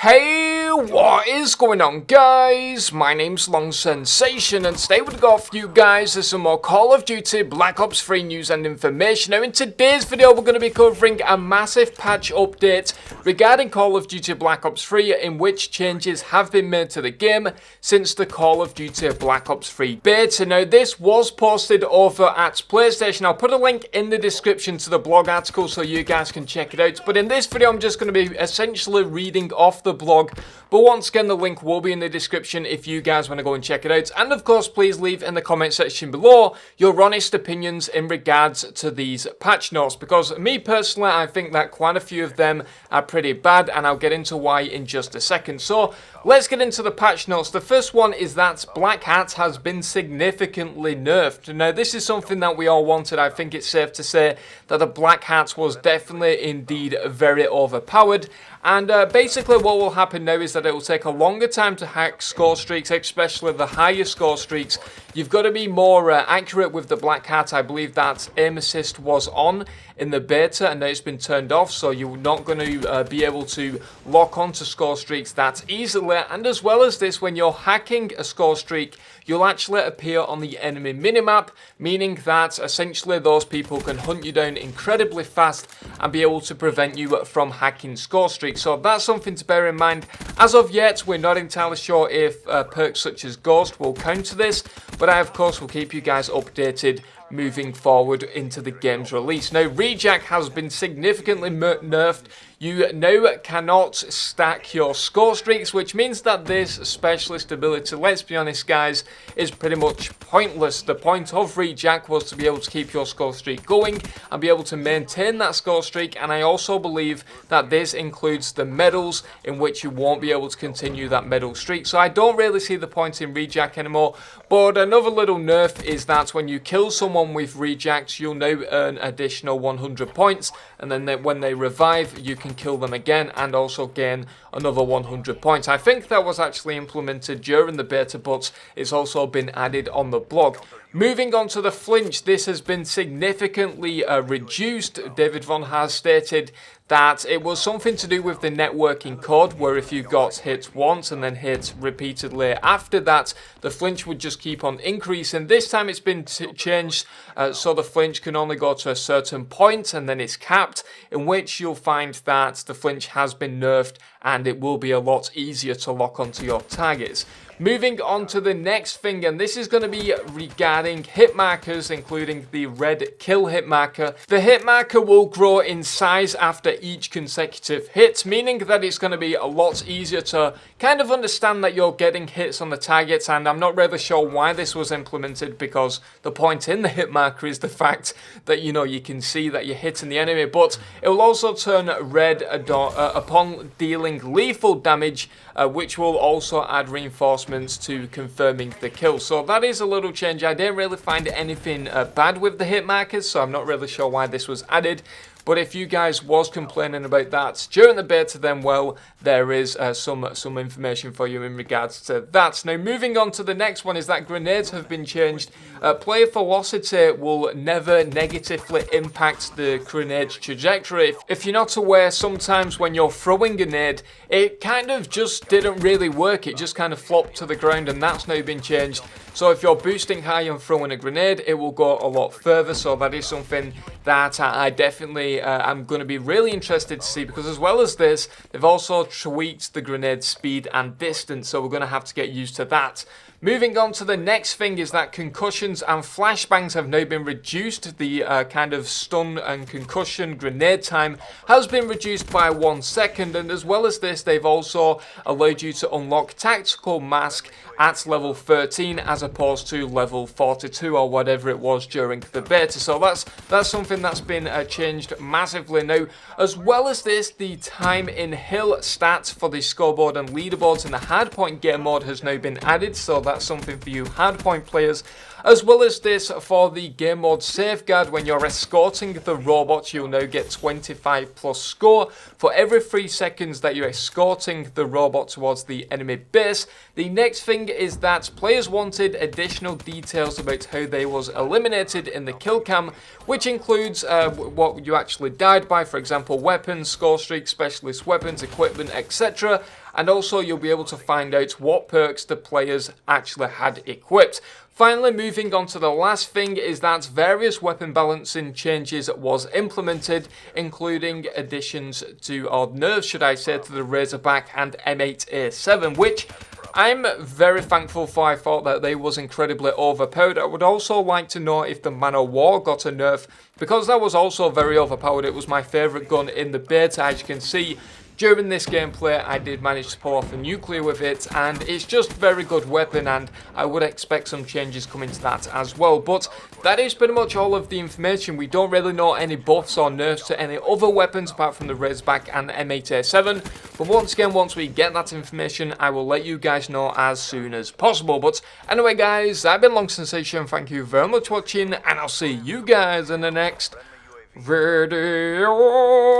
Hey, what is going on, guys? My name's Long Sensation, and today we've got for you guys some more Call of Duty Black Ops 3 news and information. Now, in today's video, we're going to be covering a massive patch update regarding Call of Duty Black Ops 3, in which changes have been made to the game since the Call of Duty Black Ops 3 beta. Now, this was posted over at PlayStation. I'll put a link in the description to the blog article so you guys can check it out. But in this video, I'm just going to be essentially reading off the blog, but once again the link will be in the description if you guys want to go and check it out. And of course, please leave in the comment section below your honest opinions in regards to these patch notes, because me personally, I think that quite a few of them are pretty bad, and I'll get into why in just a second. So let's get into the patch notes. The first one is that Black Hat has been significantly nerfed. Now, this is something that we all wanted. I think it's safe to say that the Black Hat was definitely indeed very overpowered. And basically what will happen now is that it will take a longer time to hack score streaks, especially the higher score streaks. You've got to be more accurate with the Black Hat. I believe that aim assist was on in the beta and now it's been turned off, so you're not going to be able to lock onto score streaks that easily. And as well as this, when you're hacking a score streak, you'll actually appear on the enemy minimap, meaning that essentially those people can hunt you down incredibly fast and be able to prevent you from hacking score streaks. So that's something to bear in mind. As of yet, we're not entirely sure if perks such as Ghost will counter this, but I of course will keep you guys updated moving forward into the game's release. Now, Rejack has been significantly nerfed. You now cannot stack your score streaks, which means that this specialist ability, let's be honest guys, is pretty much pointless. The point of Rejack was to be able to keep your score streak going and be able to maintain that score streak, and I also believe that this includes the medals, in which you won't be able to continue that medal streak. So I don't really see the point in Rejack anymore. But another little nerf is that when you kill someone with Rejacks, you'll now earn additional 100 points, and then when they revive, you can kill them again and also gain another 100 points. I think that was actually implemented during the beta, but it's also been added on the blog. Moving on to the flinch, this has been significantly reduced. David Von has stated that it was something to do with the networking code, where if you got hit once and then hit repeatedly after that, the flinch would just keep on increasing. This time it's been changed so the flinch can only go to a certain point and then it's capped, in which you'll find that the flinch has been nerfed and it will be a lot easier to lock onto your targets. Moving on to the next thing, and this is going to be regarding hit markers, including the red kill hit marker. The hit marker will grow in size after each consecutive hit, meaning that it's going to be a lot easier to kind of understand that you're getting hits on the targets. And I'm not really sure why this was implemented, because the point in the hit marker is the fact that, you know, you can see that you're hitting the enemy, but it will also turn red upon dealing lethal damage, which will also add reinforcements to confirming the kill. So that is a little change. I didn't really find anything bad with the hit markers, so I'm not really sure why this was added. But if you guys was complaining about that during the beta, then well, there is some information for you in regards to that. Now, moving on to the next one is that grenades have been changed. Player velocity will never negatively impact the grenade's trajectory. If you're not aware, sometimes when you're throwing a grenade, it kind of just didn't really work. It just kind of flopped to the ground, and that's now been changed. So if you're boosting high and throwing a grenade, it will go a lot further. So that is something that I definitely am going to be really interested to see, because as well as this, they've also tweaked the grenade speed and distance, so we're going to have to get used to that. Moving on to the next thing is that concussions and flashbangs have now been reduced. The kind of stun and concussion grenade time has been reduced by 1 second, and as well as this, they've also allowed you to unlock tactical mask at level 13 as opposed to level 42 or whatever it was during the beta. So that's something that's been changed massively now. As well as this, the time in hill stats for the scoreboard and leaderboards in the hardpoint game mode has now been added, so that's something for you hardpoint players. As well as this, for the game mode safeguard, when you're escorting the robot, you'll now get 25 plus score for every 3 seconds that you're escorting the robot towards the enemy base. The next thing is that players wanted additional details about how they was eliminated in the kill cam, which includes what you actually died by, for example, weapons, score streak, specialist weapons, equipment, etc. and also you'll be able to find out what perks the players actually had equipped. Finally, moving on to the last thing is that various weapon balancing changes was implemented, including additions to, or nerfs should I say, to the Razorback and M8A7, which I'm very thankful for. I thought that they was incredibly overpowered. I would also like to know if the Man of War got a nerf, because that was also very overpowered. It was my favourite gun in the beta, as you can see. During this gameplay, I did manage to pull off a nuclear with it, and it's just a very good weapon, and I would expect some changes coming to that as well. But that is pretty much all of the information. We don't really know any buffs or nerfs to any other weapons apart from the Razorback and M8A7. But once again, once we get that information, I will let you guys know as soon as possible. But anyway, guys, I've been Long Sensation. Thank you very much for watching, and I'll see you guys in the next video.